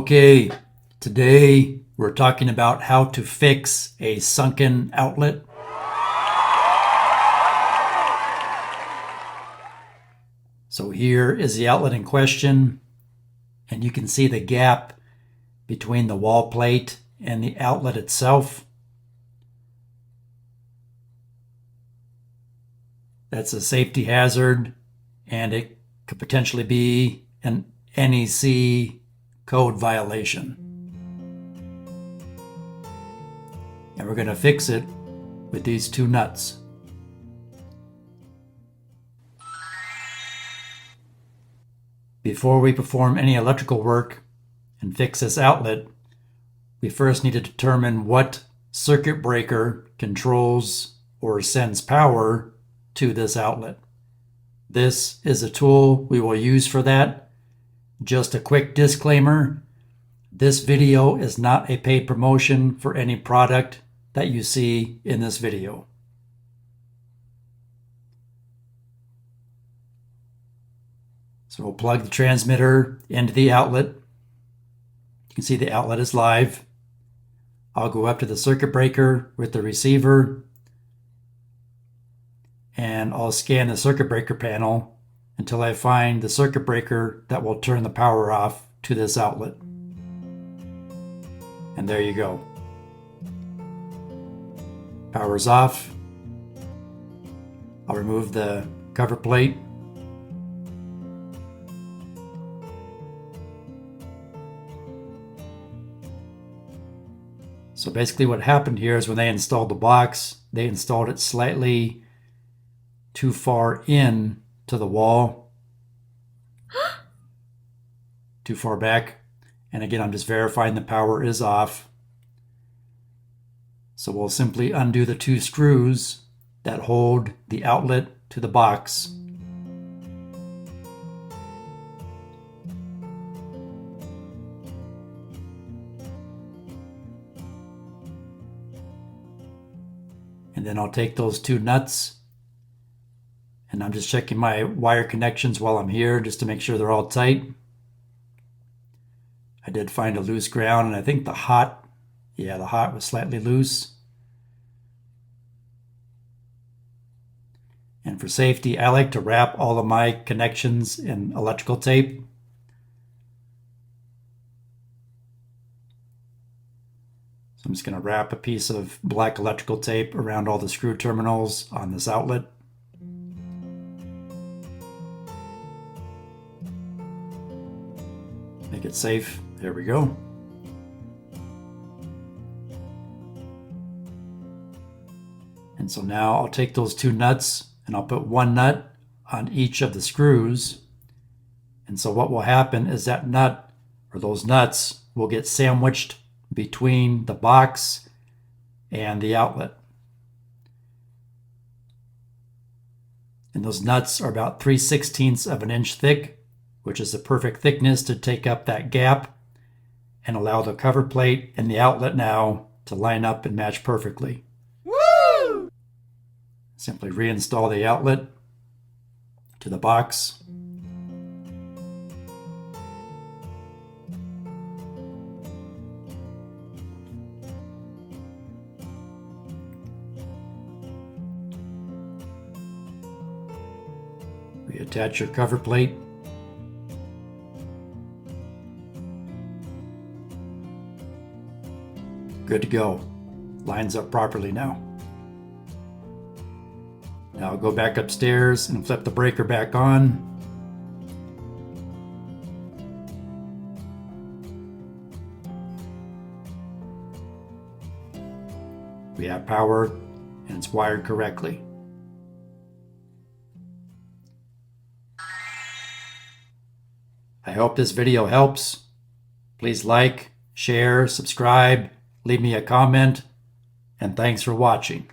Okay, today we're talking about how to fix a sunken outlet. So here is the outlet in question, and you can see the gap between the wall plate and the outlet itself. That's a safety hazard, and it could potentially be an NEC code violation. And we're going to fix it with these two nuts. Before we perform any electrical work and fix this outlet, we first need to determine what circuit breaker controls or sends power to this outlet. This is a tool we will use for that. Just a quick disclaimer, this video is not a paid promotion for any product that you see in this video. So we'll plug the transmitter into the outlet. You can see the outlet is live. I'll go up to the circuit breaker with the receiver, and I'll scan the circuit breaker panel until I find the circuit breaker that will turn the power off to this outlet. And there you go. Power's off. I'll remove the cover plate. So basically what happened here is when they installed the box, they installed it slightly too far in to the wall. Too far back. And again, I'm just verifying the power is off. So we'll simply undo the two screws that hold the outlet to the box. And then I'll take those two nuts, and I'm just checking my wire connections while I'm here just to make sure they're all tight. I did find a loose ground, and I think the hot was slightly loose. And for safety, I like to wrap all of my connections in electrical tape. So I'm just going to wrap a piece of black electrical tape around all the screw terminals on this outlet. Make it safe. There we go. And so now I'll take those two nuts and I'll put one nut on each of the screws. And so what will happen is that nut, or those nuts, will get sandwiched between the box and the outlet. And those nuts are about 3/16 of an inch thick, which is the perfect thickness to take up that gap and allow the cover plate and the outlet now to line up and match perfectly. Woo! Simply reinstall the outlet to the box. Reattach your cover plate. Good to go. Lines up properly now. Now I'll go back upstairs and flip the breaker back on. We have power and it's wired correctly. I hope this video helps. Please like, share, subscribe, leave me a comment, and thanks for watching.